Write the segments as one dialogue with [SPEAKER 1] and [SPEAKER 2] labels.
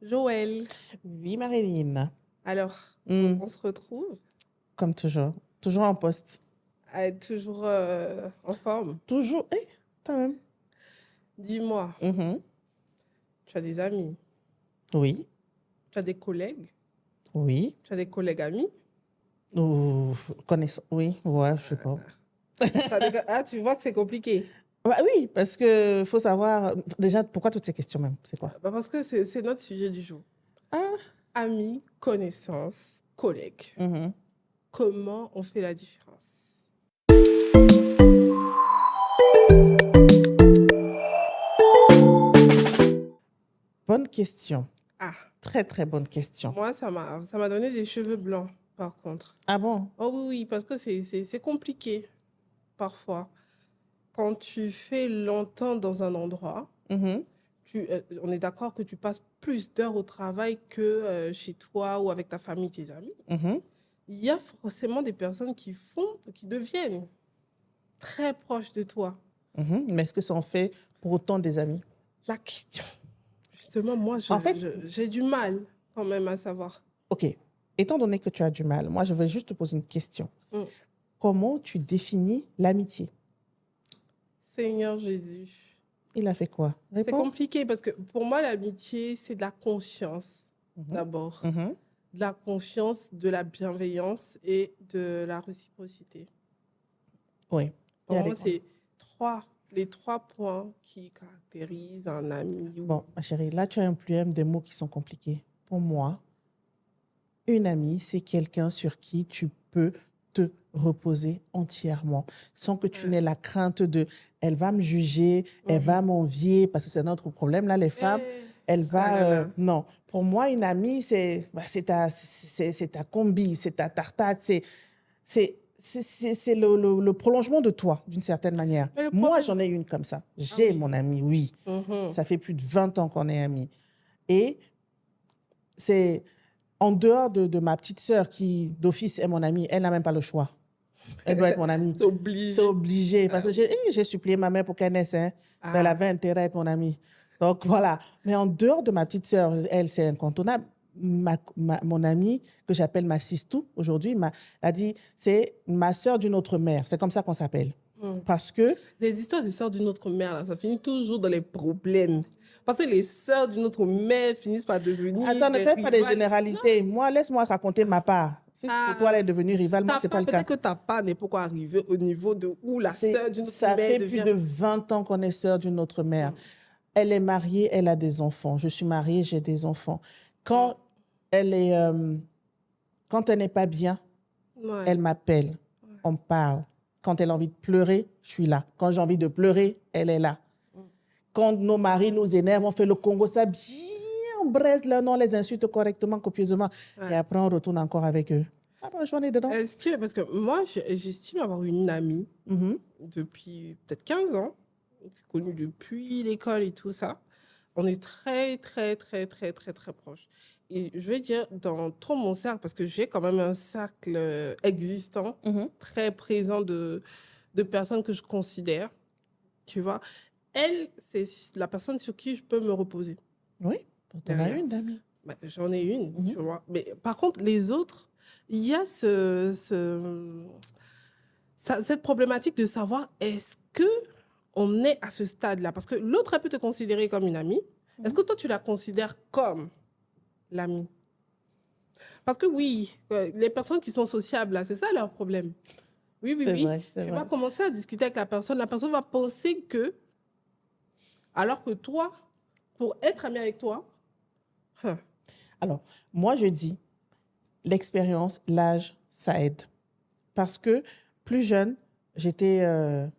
[SPEAKER 1] Joël,
[SPEAKER 2] Oui, Marilyn.
[SPEAKER 1] alors,
[SPEAKER 2] Hmm,
[SPEAKER 1] on se retrouve
[SPEAKER 2] Comme toujours. Toujours en poste.
[SPEAKER 1] à être toujours en forme.
[SPEAKER 2] Toujours, quand même.
[SPEAKER 1] Dis-moi,
[SPEAKER 2] Mhm.
[SPEAKER 1] tu as des amis,
[SPEAKER 2] Oui,
[SPEAKER 1] tu as des collègues,
[SPEAKER 2] oui.
[SPEAKER 1] tu as des collègues amis.
[SPEAKER 2] Ou connaissance. Oui, ouais, je sais pas.
[SPEAKER 1] Ah, tu vois que c'est compliqué.
[SPEAKER 2] Bah oui, parce que faut savoir déjà pourquoi toutes ces questions même. C'est quoi?
[SPEAKER 1] Bah, parce que c'est notre sujet du jour.
[SPEAKER 2] Ah,
[SPEAKER 1] Amis, connaissances, collègues.
[SPEAKER 2] mhm.
[SPEAKER 1] Comment on fait la différence?
[SPEAKER 2] Bonne question.
[SPEAKER 1] Ah,
[SPEAKER 2] Très, très bonne question.
[SPEAKER 1] moi, ça m'a donné des cheveux blancs, par contre.
[SPEAKER 2] Ah bon?
[SPEAKER 1] Oh oui, oui, parce que c'est compliqué, parfois. Quand tu fais longtemps dans un endroit,
[SPEAKER 2] Mhm,
[SPEAKER 1] on est d'accord que tu passes plus d'heures au travail que chez toi ou avec ta famille, tes amis.
[SPEAKER 2] mhm,
[SPEAKER 1] Il y a forcément des personnes qui deviennent très proches de toi.
[SPEAKER 2] mhm. Mais est-ce que ça en fait pour autant des amis?
[SPEAKER 1] La question, justement, moi,
[SPEAKER 2] En fait,
[SPEAKER 1] j'ai du mal quand même à savoir.
[SPEAKER 2] ok. Étant donné que tu as du mal, moi, je vais juste te poser une question.
[SPEAKER 1] Hum,
[SPEAKER 2] Comment tu définis l'amitié?
[SPEAKER 1] Seigneur Jésus.
[SPEAKER 2] Il a fait quoi?
[SPEAKER 1] C'est
[SPEAKER 2] Réponds.
[SPEAKER 1] compliqué parce que pour moi, l'amitié, c'est de la confiance
[SPEAKER 2] Mhm,
[SPEAKER 1] d'abord.
[SPEAKER 2] mhm.
[SPEAKER 1] De la confiance, de la bienveillance et de la réciprocité.
[SPEAKER 2] Oui, il y
[SPEAKER 1] Pour
[SPEAKER 2] a des...
[SPEAKER 1] moi, c'est les trois points qui caractérisent un ami.
[SPEAKER 2] Bon, ma chérie, là, tu as employé des mots qui sont compliqués. Pour moi, une amie, c'est quelqu'un sur qui tu peux te reposer entièrement, sans que tu
[SPEAKER 1] Ouais.
[SPEAKER 2] n'aies la crainte de, elle va me juger, elle va m'envier, parce que c'est notre problème. Là, les femmes, elle
[SPEAKER 1] Ah
[SPEAKER 2] va...
[SPEAKER 1] là là.
[SPEAKER 2] non, pour moi, une amie, c'est ta combi, c'est ta tartade, c'est le prolongement de toi, d'une certaine manière.
[SPEAKER 1] Mais le
[SPEAKER 2] Moi,
[SPEAKER 1] problème.
[SPEAKER 2] j'en ai une comme ça.
[SPEAKER 1] Ah
[SPEAKER 2] J'ai
[SPEAKER 1] oui.
[SPEAKER 2] mon amie, oui.
[SPEAKER 1] Mhm.
[SPEAKER 2] Ça fait plus de 20 ans qu'on est amis. Et c'est en dehors de ma petite sœur qui, d'office, est mon amie, elle n'a même pas le choix. Elle doit être mon amie.
[SPEAKER 1] C'est
[SPEAKER 2] C'est
[SPEAKER 1] obligé.
[SPEAKER 2] obligé. Parce
[SPEAKER 1] Ah
[SPEAKER 2] que
[SPEAKER 1] oui.
[SPEAKER 2] j'ai supplié ma mère pour qu'elle naisse. Hein. Mais elle
[SPEAKER 1] Ah.
[SPEAKER 2] avait intérêt à être mon amie. Donc voilà. Mais en dehors de ma petite sœur, elle, c'est incontournable. Mon amie, que j'appelle ma sistou aujourd'hui, a dit c'est ma sœur d'une autre mère. C'est comme ça qu'on s'appelle.
[SPEAKER 1] Hmm.
[SPEAKER 2] Parce que
[SPEAKER 1] Les histoires de sœurs d'une autre mère, là, ça finit toujours dans les problèmes. Parce que les sœurs d'une autre mère finissent par devenir
[SPEAKER 2] attends, ne
[SPEAKER 1] des
[SPEAKER 2] fais pas des
[SPEAKER 1] rivales. Non.
[SPEAKER 2] généralités. Moi, laisse-moi raconter ma part. Si pour toi, elle
[SPEAKER 1] Ah.
[SPEAKER 2] est devenue rivale, moi, c'est pas le cas.
[SPEAKER 1] Peut-être que ta part n'est pas encore arrivée au niveau de où la sœur d'une autre
[SPEAKER 2] Ça
[SPEAKER 1] mère
[SPEAKER 2] fait plus
[SPEAKER 1] devient.
[SPEAKER 2] de 20 ans qu'on est sœurs d'une autre mère. Elle est mariée, elle a des enfants. Je suis mariée, j'ai des enfants. Quand elle est, quand elle n'est pas bien,
[SPEAKER 1] Ouais.
[SPEAKER 2] elle m'appelle. On parle. Quand elle a envie de pleurer, je suis là. Quand j'ai envie de pleurer, elle est là. Quand nos maris nous énervent, on fait le Congo, ça bien braise là, non, on les insulte correctement, copieusement.
[SPEAKER 1] Ouais.
[SPEAKER 2] Et après, on retourne encore avec eux. Ah ben, j'en ai dedans.
[SPEAKER 1] Est-ce que, parce que moi, j'estime avoir une amie
[SPEAKER 2] Mhm.
[SPEAKER 1] depuis peut-être 15 ans. On s'est connus depuis l'école et tout ça. On est très, très, très, très, très, très proches. Et je vais dire, dans tout mon cercle, parce que j'ai quand même un cercle existant,
[SPEAKER 2] Mhm.
[SPEAKER 1] très présent de personnes que je considère, tu vois. Elle, c'est la personne sur qui je peux me reposer
[SPEAKER 2] Oui, t'en as
[SPEAKER 1] derrière.
[SPEAKER 2] une d'amis.
[SPEAKER 1] Bah, j'en ai une,
[SPEAKER 2] Mhm.
[SPEAKER 1] tu vois. Mais par contre, les autres, il y a cette problématique de savoir est-ce que on est à ce stade-là. Parce que l'autre, elle peut te considérer comme une amie. Est-ce que toi, tu la considères comme l'amie? Parce que oui, les personnes qui sont sociables, là, c'est ça leur problème. Oui, oui,
[SPEAKER 2] C'est
[SPEAKER 1] oui.
[SPEAKER 2] vrai, c'est
[SPEAKER 1] Tu
[SPEAKER 2] vrai.
[SPEAKER 1] vas commencer à discuter avec la personne va penser que, alors que toi, pour être ami avec toi, hein,
[SPEAKER 2] Alors, moi, je dis, l'expérience, l'âge, ça aide. Parce que plus jeune, j'étais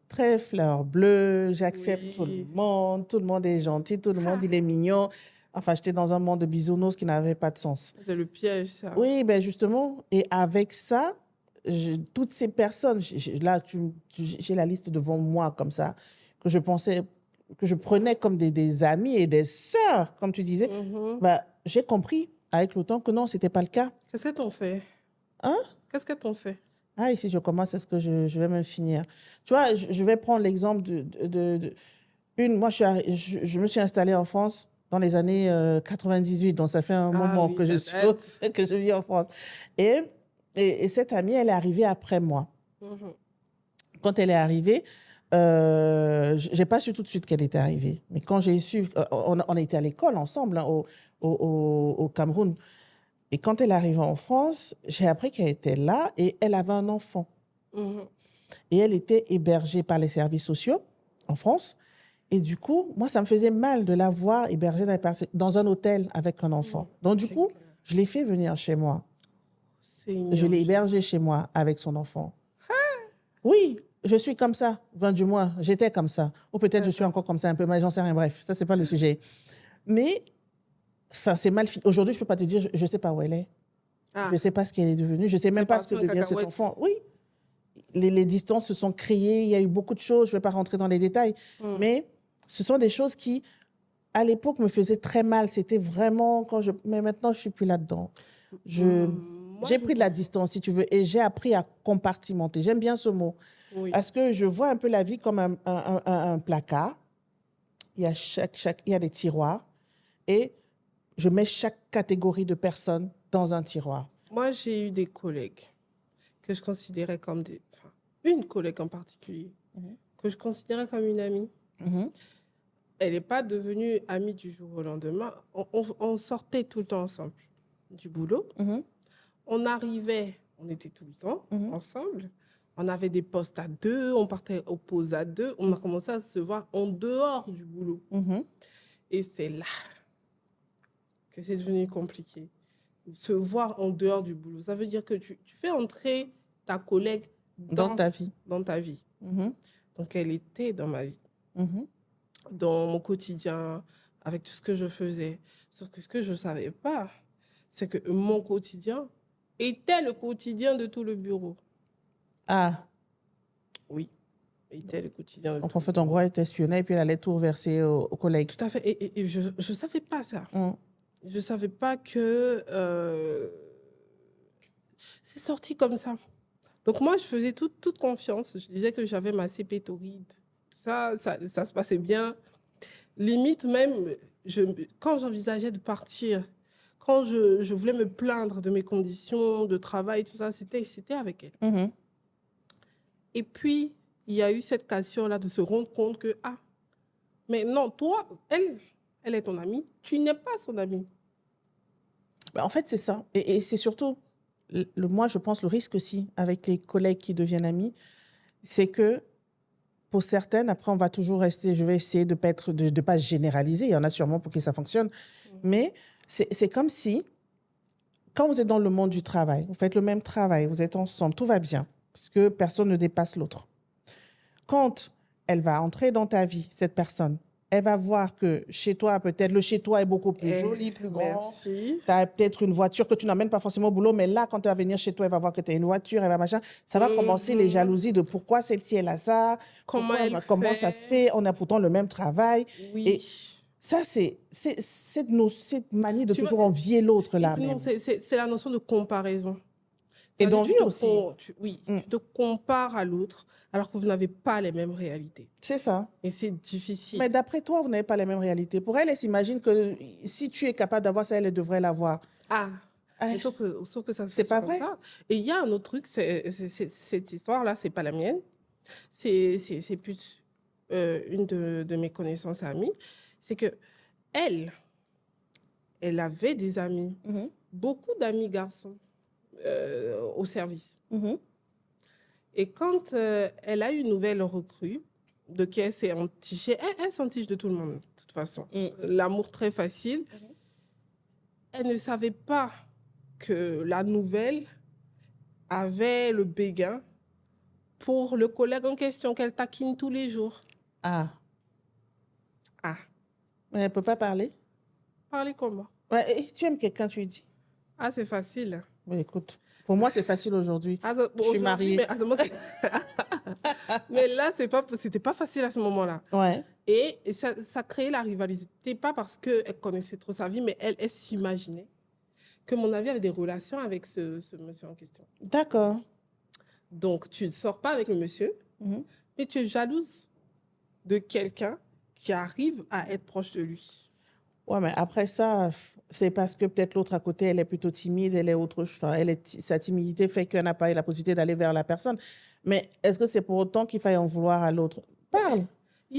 [SPEAKER 2] très fleur bleue, j'accepte
[SPEAKER 1] oui.
[SPEAKER 2] tout le monde est gentil, tout le monde, il est mignon. Enfin, j'étais dans un monde de bisounours qui n'avait pas de sens.
[SPEAKER 1] C'est le piège, ça.
[SPEAKER 2] Oui, ben justement, et avec ça, toutes ces personnes, là, j'ai la liste devant moi comme ça, que je pensais, que je prenais comme des amis et des sœurs, comme tu disais,
[SPEAKER 1] Mhm.
[SPEAKER 2] bah, j'ai compris avec le temps que non, ce n'était pas le cas.
[SPEAKER 1] Qu'est-ce qu'elles t'ont fait?
[SPEAKER 2] Hein?
[SPEAKER 1] Qu'est-ce qu'elles t'ont fait?
[SPEAKER 2] Ah, ici, je commence, est-ce que je vais me finir? Tu vois, je vais prendre l'exemple une. Moi, je me suis installée en France. dans les années 98, donc ça fait un moment
[SPEAKER 1] oui,
[SPEAKER 2] que je
[SPEAKER 1] ça
[SPEAKER 2] suis
[SPEAKER 1] date.
[SPEAKER 2] que je vis en France. Et cette amie, elle est arrivée après moi.
[SPEAKER 1] Mhm.
[SPEAKER 2] Quand elle est arrivée, j'ai pas su tout de suite qu'elle était arrivée. Mais quand j'ai su, on était à l'école ensemble hein, au Cameroun. Et quand elle est arrivée en France, j'ai appris qu'elle était là et elle avait un enfant.
[SPEAKER 1] Mhm.
[SPEAKER 2] Et elle était hébergée par les services sociaux en France. Et du coup, moi, ça me faisait mal de la voir hébergée dans un hôtel avec un enfant. Donc, du
[SPEAKER 1] C'est
[SPEAKER 2] coup,
[SPEAKER 1] clair.
[SPEAKER 2] je l'ai fait venir chez moi. Je
[SPEAKER 1] Seigneur
[SPEAKER 2] l'ai hébergée
[SPEAKER 1] Jésus.
[SPEAKER 2] chez moi avec son enfant. Oui, je suis comme ça. 20 du mois, j'étais comme ça. Ou peut-être je suis
[SPEAKER 1] D'accord.
[SPEAKER 2] encore comme ça un peu, mais j'en sais rien. Bref, ça, c'est pas le sujet. Mais, enfin, c'est mal fini. Aujourd'hui, je peux pas te dire, je ne sais pas où elle est. Je
[SPEAKER 1] Ah,
[SPEAKER 2] ne sais pas ce qu'elle est devenue. Je ne sais
[SPEAKER 1] c'est
[SPEAKER 2] même pas ce que
[SPEAKER 1] parti en
[SPEAKER 2] devient cet
[SPEAKER 1] cacahuète.
[SPEAKER 2] enfant. Oui, les distances se sont créées. Il y a eu beaucoup de choses. Je ne vais pas rentrer dans les détails.
[SPEAKER 1] Mm.
[SPEAKER 2] Mais ce sont des choses qui, à l'époque, me faisaient très mal. C'était vraiment quand je... Mais maintenant, je ne suis plus là-dedans.
[SPEAKER 1] Moi,
[SPEAKER 2] J'ai
[SPEAKER 1] je
[SPEAKER 2] pris de la
[SPEAKER 1] comprends.
[SPEAKER 2] distance, si tu veux, et j'ai appris à compartimenter. J'aime bien ce mot.
[SPEAKER 1] Oui.
[SPEAKER 2] Parce que je vois un peu la vie comme un placard. Il y a il y a des tiroirs. Et je mets chaque catégorie de personnes dans un tiroir.
[SPEAKER 1] Moi, j'ai eu des collègues que je considérais comme enfin, une collègue en particulier, que je considérais comme une amie.
[SPEAKER 2] Mhm,
[SPEAKER 1] Elle n'est pas devenue amie du jour au lendemain. On sortait tout le temps ensemble du boulot.
[SPEAKER 2] mhm,
[SPEAKER 1] On arrivait, on était tout le temps
[SPEAKER 2] mhm,
[SPEAKER 1] ensemble. On avait des postes à deux, on partait aux pauses à deux. On a commencé à se voir en dehors du boulot.
[SPEAKER 2] mhm.
[SPEAKER 1] Et c'est là que c'est devenu compliqué. Se voir en dehors du boulot. Ça veut dire que tu fais entrer ta collègue
[SPEAKER 2] Dans ta vie.
[SPEAKER 1] dans ta vie.
[SPEAKER 2] Mhm,
[SPEAKER 1] Donc, elle était dans ma vie,
[SPEAKER 2] mhm.
[SPEAKER 1] dans mon quotidien, avec tout ce que je faisais. Sauf que ce que je ne savais pas, c'est que mon quotidien était le quotidien de tout le bureau.
[SPEAKER 2] Ah,
[SPEAKER 1] Oui, était le quotidien de
[SPEAKER 2] donc
[SPEAKER 1] tout
[SPEAKER 2] en
[SPEAKER 1] le
[SPEAKER 2] fait, en
[SPEAKER 1] bureau.
[SPEAKER 2] gros, elle t'espionnait et puis elle allait tout reverser aux collègues.
[SPEAKER 1] Tout à fait. Et je ne savais pas ça.
[SPEAKER 2] Mhm,
[SPEAKER 1] Je ne savais pas que c'est sorti comme ça. Donc moi, je faisais toute confiance. Je disais que j'avais ma CP tauride. Ça se passait bien. Limite même, quand j'envisageais de partir, quand je voulais me plaindre de mes conditions de travail, tout ça, c'était avec elle.
[SPEAKER 2] mhm.
[SPEAKER 1] Et puis, il y a eu cette cassure-là de se rendre compte que, ah, mais non, toi, elle est ton amie, tu n'es pas son amie.
[SPEAKER 2] Ben, en fait, c'est ça. Et c'est surtout, moi, je pense, le risque aussi avec les collègues qui deviennent amis, c'est que pour certaines, après, on va toujours rester, je vais essayer de ne pas généraliser, il y en a sûrement pour qui ça fonctionne, mais c'est comme si, quand vous êtes dans le monde du travail, vous faites le même travail, vous êtes ensemble, tout va bien, parce que personne ne dépasse l'autre. Quand elle va entrer dans ta vie, cette personne, elle va voir que chez toi, peut-être, le chez toi est beaucoup plus joli, plus grand.
[SPEAKER 1] Merci.
[SPEAKER 2] Tu as peut-être une voiture que tu n'emmènes pas forcément au boulot, mais là, quand elle va venir chez toi, elle va voir que tu as une voiture, elle va machin. Ça va commencer les
[SPEAKER 1] Mhm.
[SPEAKER 2] jalousies de pourquoi celle-ci, elle a ça,
[SPEAKER 1] Comment elle
[SPEAKER 2] comment ça se
[SPEAKER 1] fait?
[SPEAKER 2] fait, on a pourtant le même travail. Et
[SPEAKER 1] Oui.
[SPEAKER 2] ça, c'est cette manie de
[SPEAKER 1] Tu vois,
[SPEAKER 2] toujours envier l'autre
[SPEAKER 1] et
[SPEAKER 2] là
[SPEAKER 1] non,
[SPEAKER 2] même.
[SPEAKER 1] c'est la notion de comparaison.
[SPEAKER 2] Et
[SPEAKER 1] C'est-à-dire,
[SPEAKER 2] d'envie aussi.
[SPEAKER 1] oui,
[SPEAKER 2] Mm.
[SPEAKER 1] tu te compares à l'autre alors que vous n'avez pas les mêmes réalités.
[SPEAKER 2] C'est ça.
[SPEAKER 1] Et c'est difficile.
[SPEAKER 2] Mais d'après toi, vous n'avez pas les mêmes réalités. Pour elle, elle s'imagine que si tu es capable d'avoir ça, elle devrait l'avoir.
[SPEAKER 1] Ah,
[SPEAKER 2] Eh,
[SPEAKER 1] mais sauf que ça ne se
[SPEAKER 2] c'est
[SPEAKER 1] passe pas
[SPEAKER 2] pas
[SPEAKER 1] comme
[SPEAKER 2] vrai.
[SPEAKER 1] ça. Et il y a un autre truc, cette histoire-là, c'est pas la mienne. C'est plus une de mes connaissances amies. C'est que elle, elle avait des amis,
[SPEAKER 2] Mhm,
[SPEAKER 1] beaucoup d'amis garçons au service.
[SPEAKER 2] mhm,
[SPEAKER 1] Et quand elle a eu une nouvelle recrue, de qui elle s'est entichée, elle s'entiche de tout le monde, de toute façon.
[SPEAKER 2] mm.
[SPEAKER 1] L'amour très facile. Elle ne savait pas que la nouvelle avait le béguin pour le collègue en question qu'elle taquine tous les jours.
[SPEAKER 2] Ah,
[SPEAKER 1] Ah,
[SPEAKER 2] mais elle ne peut pas parler.
[SPEAKER 1] parlez comment?
[SPEAKER 2] Ouais, et tu aimes quelqu'un, tu lui dis.
[SPEAKER 1] Ah, c'est facile.
[SPEAKER 2] Mais écoute, pour moi, c'est facile aujourd'hui.
[SPEAKER 1] Ah,
[SPEAKER 2] Je suis
[SPEAKER 1] aujourd'hui,
[SPEAKER 2] mariée.
[SPEAKER 1] mais à ce moment, mais là, c'était pas facile à ce moment-là.
[SPEAKER 2] Ouais.
[SPEAKER 1] Et ça créait la rivalité, pas parce qu'elle connaissait trop sa vie, mais elle s'imaginait que mon avis avait des relations avec ce monsieur en question.
[SPEAKER 2] D'accord.
[SPEAKER 1] Donc, tu ne sors pas avec le monsieur,
[SPEAKER 2] Mhm.
[SPEAKER 1] mais tu es jalouse de quelqu'un qui arrive à être proche de lui.
[SPEAKER 2] Ouais, mais après ça, c'est parce que peut-être l'autre à côté, elle est plutôt timide, elle est autre, enfin, sa timidité fait qu'elle n'a pas eu la possibilité d'aller vers la personne. Mais est-ce que c'est pour autant qu'il faille en vouloir à l'autre? Parle.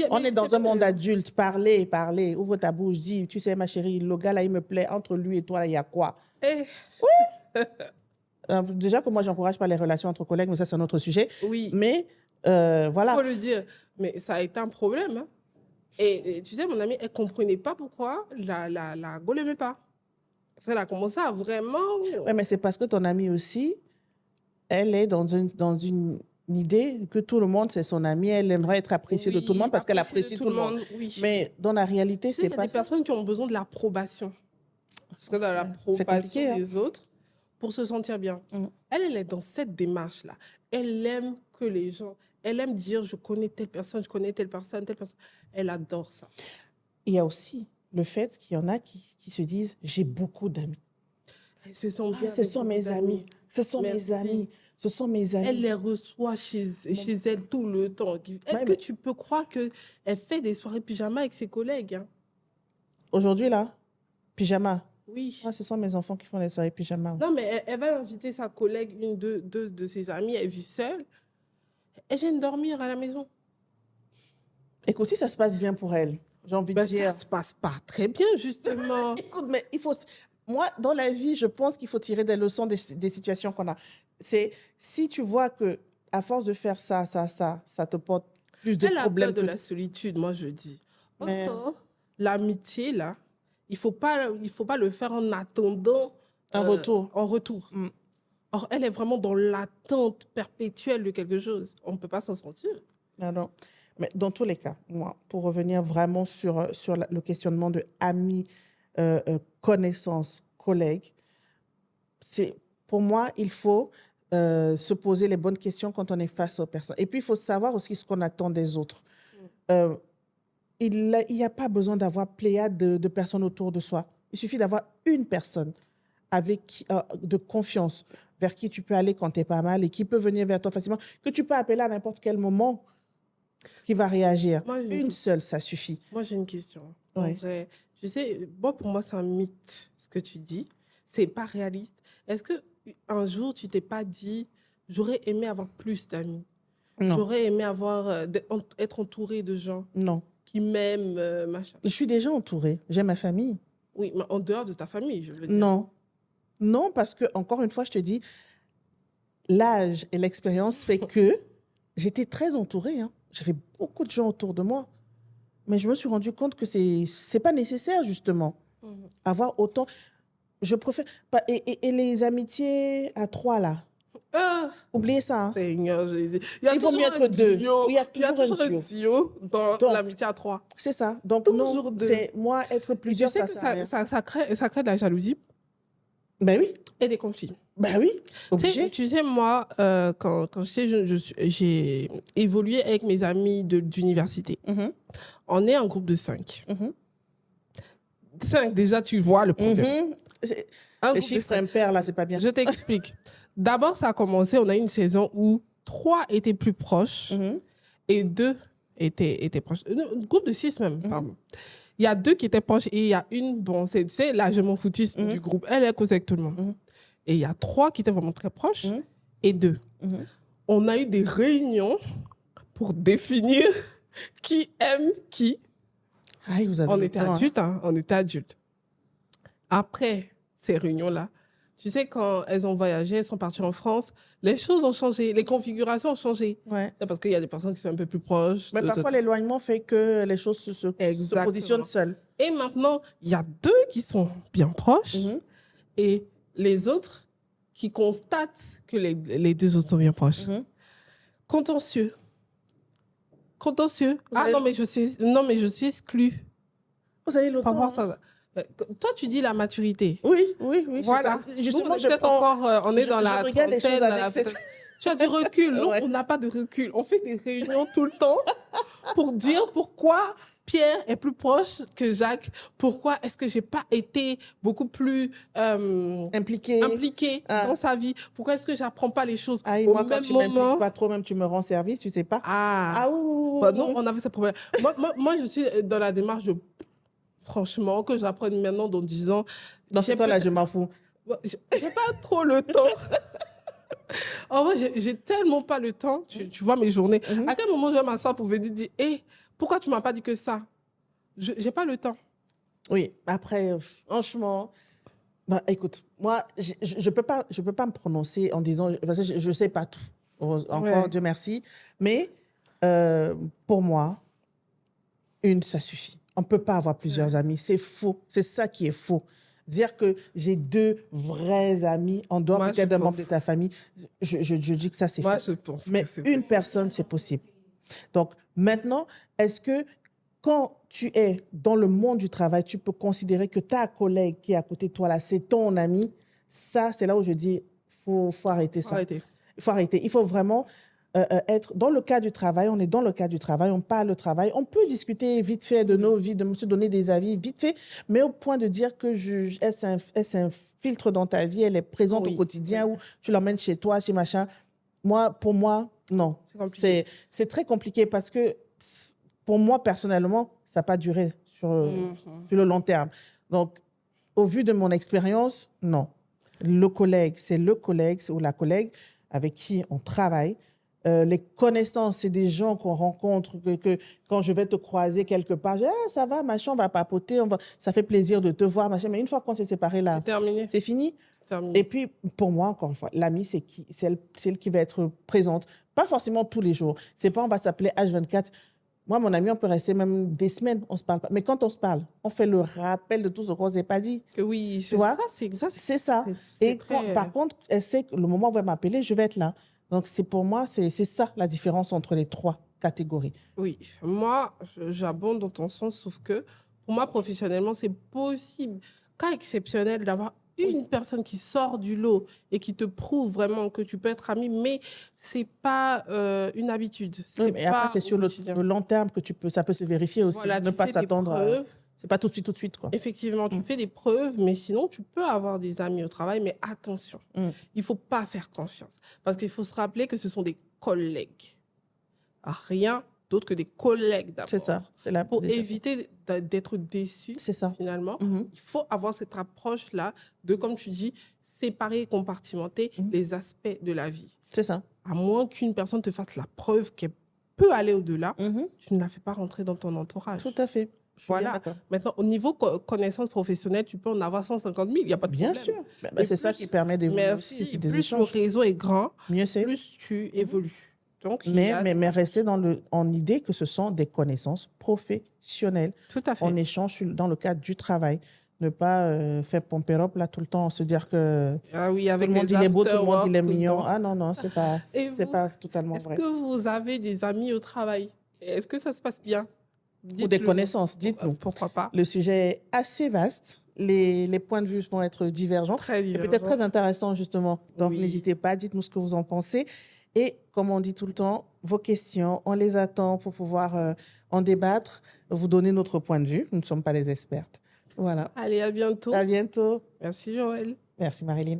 [SPEAKER 2] On
[SPEAKER 1] Mais
[SPEAKER 2] est dans
[SPEAKER 1] c'est
[SPEAKER 2] un
[SPEAKER 1] pas-
[SPEAKER 2] monde adulte. Parlez, parlez. Ouvre ta bouche, dis, tu sais, ma chérie, le gars là, il me plaît. Entre lui et toi, il y a quoi?
[SPEAKER 1] Eh,
[SPEAKER 2] Déjà que moi, j'encourage pas les relations entre collègues, mais ça, c'est un autre sujet.
[SPEAKER 1] oui,
[SPEAKER 2] Mais
[SPEAKER 1] il
[SPEAKER 2] voilà.
[SPEAKER 1] faut le dire. Mais ça a été un problème. Hein. Et tu sais, mon amie, elle ne comprenait pas pourquoi la go l'aimait pas. Parce qu'elle a commencé à vraiment...
[SPEAKER 2] Ouais, mais c'est parce que ton amie aussi, elle est dans une idée que tout le monde, c'est son ami. Elle aimerait être appréciée de tout le monde parce qu'elle
[SPEAKER 1] appréciée de
[SPEAKER 2] apprécie tout le monde.
[SPEAKER 1] Oui.
[SPEAKER 2] Mais dans la réalité,
[SPEAKER 1] Tu sais,
[SPEAKER 2] c'est
[SPEAKER 1] il y a
[SPEAKER 2] pas
[SPEAKER 1] des
[SPEAKER 2] ça.
[SPEAKER 1] personnes qui ont besoin de l'approbation. Parce que dans
[SPEAKER 2] C'est
[SPEAKER 1] l'approbation
[SPEAKER 2] compliqué, hein.
[SPEAKER 1] des autres, pour se sentir bien.
[SPEAKER 2] Mm.
[SPEAKER 1] Elle est dans cette démarche-là. Elle aime que les gens... Elle aime dire, je connais telle personne, je connais telle personne, telle personne. Elle adore ça.
[SPEAKER 2] Il y a aussi le fait qu'il y en a qui se disent, j'ai beaucoup d'amis.
[SPEAKER 1] Elles se sentent bien.
[SPEAKER 2] Ce sont mes amis. Ce sont mes
[SPEAKER 1] Merci.
[SPEAKER 2] amis. Ce sont mes amis.
[SPEAKER 1] Elle les reçoit chez elle tout le temps. Est-ce que tu peux croire qu'elle fait des soirées pyjama avec ses collègues? Hein?
[SPEAKER 2] Aujourd'hui, là, pyjama.
[SPEAKER 1] Oui.
[SPEAKER 2] Ah, ce sont mes enfants qui font les soirées pyjama.
[SPEAKER 1] Non, mais elle va inviter sa collègue, deux de ses amies. Elle vit seule. Elle vient dormir à la maison.
[SPEAKER 2] Écoute, si ça se passe bien pour elle, j'ai envie de dire.
[SPEAKER 1] Ça se passe pas très bien, justement.
[SPEAKER 2] Écoute, mais il faut. Moi, dans la vie, je pense qu'il faut tirer des leçons des situations qu'on a. C'est si tu vois que à force de faire ça te porte plus de problèmes.
[SPEAKER 1] Elle a peur de la solitude, moi je dis.
[SPEAKER 2] Mais...
[SPEAKER 1] l'amitié là, il faut pas le faire en attendant
[SPEAKER 2] un retour.
[SPEAKER 1] En retour. Mm. Or, elle est vraiment dans l'attente perpétuelle de quelque chose. On ne peut pas s'en sortir.
[SPEAKER 2] Non. Mais dans tous les cas, moi, pour revenir vraiment sur le questionnement de amis, connaissances, collègues, pour moi, il faut se poser les bonnes questions quand on est face aux personnes. Et puis, il faut savoir aussi ce qu'on attend des autres. Il n'y a pas besoin d'avoir pléiade de personnes autour de soi. Il suffit d'avoir une personne de confiance vers qui tu peux aller quand tu n'es pas mal et qui peut venir vers toi facilement, que tu peux appeler à n'importe quel moment, qui va réagir. Une seule, ça suffit.
[SPEAKER 1] Moi, j'ai une question.
[SPEAKER 2] Oui.
[SPEAKER 1] En vrai, tu sais, pour moi, c'est un mythe, ce que tu dis. C'est pas réaliste. Est-ce qu'un jour, tu t'es pas dit, j'aurais aimé avoir plus d'amis?
[SPEAKER 2] Non.
[SPEAKER 1] J'aurais aimé être entourée de gens
[SPEAKER 2] non.
[SPEAKER 1] qui m'aiment, machin.
[SPEAKER 2] Je suis déjà entourée. J'ai ma famille.
[SPEAKER 1] Oui, mais en dehors de ta famille, je veux dire.
[SPEAKER 2] Non, parce que, encore une fois, je te dis, l'âge et l'expérience fait que j'étais très entourée. Hein. J'avais beaucoup de gens autour de moi. Mais je me suis rendu compte que c'est pas nécessaire, justement. Avoir autant... Je préfère... Et les amitiés à 3, là. Oubliez ça. Hein.
[SPEAKER 1] Seigneur Jésus.
[SPEAKER 2] Il vaut mieux être 2.
[SPEAKER 1] Il y a toujours un duo dans l'amitié à 3.
[SPEAKER 2] C'est ça. Donc,
[SPEAKER 1] toujours
[SPEAKER 2] non, c'est moi, être plusieurs,
[SPEAKER 1] tu sais que ça crée de la jalousie.
[SPEAKER 2] Ben oui.
[SPEAKER 1] Et des conflits.
[SPEAKER 2] Ben oui, obligé.
[SPEAKER 1] Tu sais, moi, quand j'étais jeune, j'ai évolué avec mes amis d'université. On est un groupe de 5. 5, déjà, tu vois le problème.
[SPEAKER 2] Les chiffres impairs, là, c'est pas bien.
[SPEAKER 1] Je t'explique. D'abord, ça a commencé, on a eu une saison où 3 étaient plus proches et 2 étaient proches. Un groupe de 6 même, pardon. Il y a 2 qui étaient proches et il y a une, bon, tu sais, là, je m'en foutisme du groupe. Elle est causée avec tout le monde. Et il y a 3 qui étaient vraiment très proches et 2. On a eu des réunions pour définir qui aime qui.
[SPEAKER 2] Aïe, vous avez
[SPEAKER 1] on était adultes, hein, on était adultes. Après ces réunions-là, tu sais, quand elles ont voyagé, elles sont parties en France, les choses ont changé, les configurations ont changé.
[SPEAKER 2] Ouais.
[SPEAKER 1] C'est parce qu'il y a des personnes qui sont un peu plus proches.
[SPEAKER 2] Mais parfois, l'éloignement fait que les choses se positionnent seules.
[SPEAKER 1] Et maintenant, il y a 2 qui sont bien proches et les autres qui constatent que les 2 autres sont bien proches. Contentieux. Ah non, mais je suis exclue.
[SPEAKER 2] Vous avez le temps.
[SPEAKER 1] Ça. Toi, tu dis la maturité.
[SPEAKER 2] Oui.
[SPEAKER 1] Voilà.
[SPEAKER 2] Justement,
[SPEAKER 1] on est dans la
[SPEAKER 2] regarde les choses avec
[SPEAKER 1] Tu as du recul. Nous, on n'a pas de recul. On fait des réunions tout le temps pour dire pourquoi Pierre est plus proche que Jacques. Pourquoi est-ce que j'ai pas été beaucoup plus impliquée dans sa vie? Pourquoi est-ce que j'apprends pas les choses
[SPEAKER 2] au
[SPEAKER 1] moi,
[SPEAKER 2] même
[SPEAKER 1] quand tu m'impliques
[SPEAKER 2] pas trop, même tu me rends service, tu sais pas.
[SPEAKER 1] Non, on avait ce problème. Moi, je suis dans la démarche de Franchement, que j'apprenne maintenant dans 10 ans.
[SPEAKER 2] Dans ce
[SPEAKER 1] j'ai
[SPEAKER 2] temps-là,
[SPEAKER 1] peut-
[SPEAKER 2] je m'en fous.
[SPEAKER 1] j'ai pas trop le temps. En vrai, j'ai tellement pas le temps. Tu vois mes journées.
[SPEAKER 2] Mhm.
[SPEAKER 1] À quel moment je vais m'asseoir pour venir dire, hé, pourquoi tu m'as pas dit que ça? J'ai pas le temps.
[SPEAKER 2] Oui, après, franchement, bah, écoute, moi, je peux pas me prononcer en disant, parce que je sais pas tout. Encore,
[SPEAKER 1] Ouais.
[SPEAKER 2] Dieu merci. Mais pour moi, une, ça suffit. On ne peut pas avoir plusieurs amis. C'est faux. C'est ça qui est faux. Dire que j'ai 2 vrais amis en dehors
[SPEAKER 1] Moi,
[SPEAKER 2] peut-être d'un
[SPEAKER 1] je
[SPEAKER 2] membre de
[SPEAKER 1] pense.
[SPEAKER 2] ta famille, je dis que ça, c'est
[SPEAKER 1] Moi,
[SPEAKER 2] faux.
[SPEAKER 1] je pense
[SPEAKER 2] Mais
[SPEAKER 1] que c'est
[SPEAKER 2] une
[SPEAKER 1] possible.
[SPEAKER 2] personne, c'est possible. Donc, maintenant, est-ce que quand tu es dans le monde du travail, tu peux considérer que ta collègue qui est à côté de toi, là, c'est ton ami? Ça, c'est là où je dis, faut arrêter ça.
[SPEAKER 1] Arrêtez.
[SPEAKER 2] Il faut arrêter. Il faut vraiment être dans le cas du travail. On est dans le cas du travail. On parle de travail. On peut discuter vite fait de nos vies, de se donner des avis vite fait, mais au point de dire que est-ce un filtre dans ta vie, elle est présente
[SPEAKER 1] Oui,
[SPEAKER 2] au quotidien
[SPEAKER 1] oui.
[SPEAKER 2] ou tu l'emmènes chez toi, chez machin. Pour moi, non.
[SPEAKER 1] C'est compliqué.
[SPEAKER 2] C'est très compliqué parce que pour moi, personnellement, ça n'a pas duré sur le long terme. Donc, au vu de mon expérience, non. Le collègue ou la collègue avec qui on travaille. Les connaissances, c'est des gens qu'on rencontre, que quand je vais te croiser quelque part, je dis, ah, ça va, machin, on va papoter, ça fait plaisir de te voir, machin. Mais une fois qu'on s'est séparés, là,
[SPEAKER 1] C'est terminé.
[SPEAKER 2] c'est fini.
[SPEAKER 1] C'est terminé.
[SPEAKER 2] Et puis, pour moi, encore une fois, l'ami, c'est celle qui va être présente. Pas forcément tous les jours. C'est pas on va s'appeler H24. Moi, mon ami, on peut rester même des semaines, on se parle pas. Mais quand on se parle, on fait le rappel de tout ce qu'on s'est pas dit.
[SPEAKER 1] Oui, c'est
[SPEAKER 2] vois?
[SPEAKER 1] ça, c'est exact.
[SPEAKER 2] C'est ça.
[SPEAKER 1] C'est
[SPEAKER 2] Et par contre, elle sait que le moment où elle va m'appeler, je vais être là. Donc, pour moi, c'est ça la différence entre les 3 catégories.
[SPEAKER 1] Oui, moi, j'abonde dans ton sens, sauf que pour moi, professionnellement, c'est possible, cas exceptionnel, d'avoir une personne qui sort du lot et qui te prouve vraiment que tu peux être ami, mais c'est pas une habitude.
[SPEAKER 2] Oui, mais après,
[SPEAKER 1] pas
[SPEAKER 2] c'est
[SPEAKER 1] au
[SPEAKER 2] sur
[SPEAKER 1] quotidien.
[SPEAKER 2] le long terme que ça peut se vérifier aussi.
[SPEAKER 1] Voilà,
[SPEAKER 2] Ne
[SPEAKER 1] tu
[SPEAKER 2] pas
[SPEAKER 1] fais des
[SPEAKER 2] s'attendre à...
[SPEAKER 1] preuves.
[SPEAKER 2] C'est pas tout de suite, quoi.
[SPEAKER 1] Effectivement, tu fais des preuves, mais sinon, tu peux avoir des amis au travail, mais attention, il faut pas faire confiance. Parce qu'il faut se rappeler que ce sont des collègues. Rien d'autre que des collègues d'abord.
[SPEAKER 2] C'est ça. C'est la
[SPEAKER 1] Pour
[SPEAKER 2] déjà ça.
[SPEAKER 1] éviter d'être déçu,
[SPEAKER 2] C'est ça.
[SPEAKER 1] finalement,
[SPEAKER 2] Mhm.
[SPEAKER 1] il faut avoir cette approche-là de, comme tu dis, séparer et compartimenter les aspects de la vie.
[SPEAKER 2] C'est ça.
[SPEAKER 1] À moins qu'une personne te fasse la preuve qu'elle peut aller au-delà,
[SPEAKER 2] Mhm.
[SPEAKER 1] tu ne la fais pas rentrer dans ton entourage.
[SPEAKER 2] Tout à fait. Je suis bien
[SPEAKER 1] Voilà.
[SPEAKER 2] d'accord.
[SPEAKER 1] Maintenant, au niveau connaissance professionnelle, tu peux en avoir 150 000, il n'y a pas de
[SPEAKER 2] Bien
[SPEAKER 1] problème.
[SPEAKER 2] sûr.
[SPEAKER 1] Et
[SPEAKER 2] c'est ça
[SPEAKER 1] plus-
[SPEAKER 2] qui permet d'évoluer aussi.
[SPEAKER 1] Merci.
[SPEAKER 2] C'est des
[SPEAKER 1] Plus le
[SPEAKER 2] échanges.
[SPEAKER 1] réseau est grand,
[SPEAKER 2] Mieux c'est.
[SPEAKER 1] plus tu évolues. Donc, il y a-
[SPEAKER 2] Mais rester en idée que ce sont des connaissances professionnelles.
[SPEAKER 1] Tout à fait.
[SPEAKER 2] On échange dans le cadre du travail. Ne pas faire pompérope là tout le temps, se dire que
[SPEAKER 1] Ah oui,
[SPEAKER 2] tout
[SPEAKER 1] avec
[SPEAKER 2] le monde
[SPEAKER 1] les
[SPEAKER 2] il est beau, tout le monde il est
[SPEAKER 1] after-work tout le
[SPEAKER 2] mignon.
[SPEAKER 1] temps.
[SPEAKER 2] Ah non, c'est pas,
[SPEAKER 1] Et
[SPEAKER 2] c'est
[SPEAKER 1] vous,
[SPEAKER 2] pas totalement
[SPEAKER 1] Est-ce
[SPEAKER 2] vrai.
[SPEAKER 1] que vous avez des amis au travail? Est-ce que ça se passe bien?
[SPEAKER 2] Ou des
[SPEAKER 1] Dites-le-nous.
[SPEAKER 2] connaissances, dites-nous.
[SPEAKER 1] Pourquoi pas?
[SPEAKER 2] Le sujet est assez vaste. Les points de vue vont être divergents.
[SPEAKER 1] Très
[SPEAKER 2] Et
[SPEAKER 1] divergent.
[SPEAKER 2] peut-être très intéressant, justement. Donc,
[SPEAKER 1] Oui.
[SPEAKER 2] n'hésitez pas, dites-nous ce que vous en pensez. Et comme on dit tout le temps, vos questions, on les attend pour pouvoir en débattre, vous donner notre point de vue. Nous ne sommes pas des expertes. Voilà.
[SPEAKER 1] Allez, à bientôt.
[SPEAKER 2] À bientôt.
[SPEAKER 1] Merci, Joël.
[SPEAKER 2] Merci, Marilyn.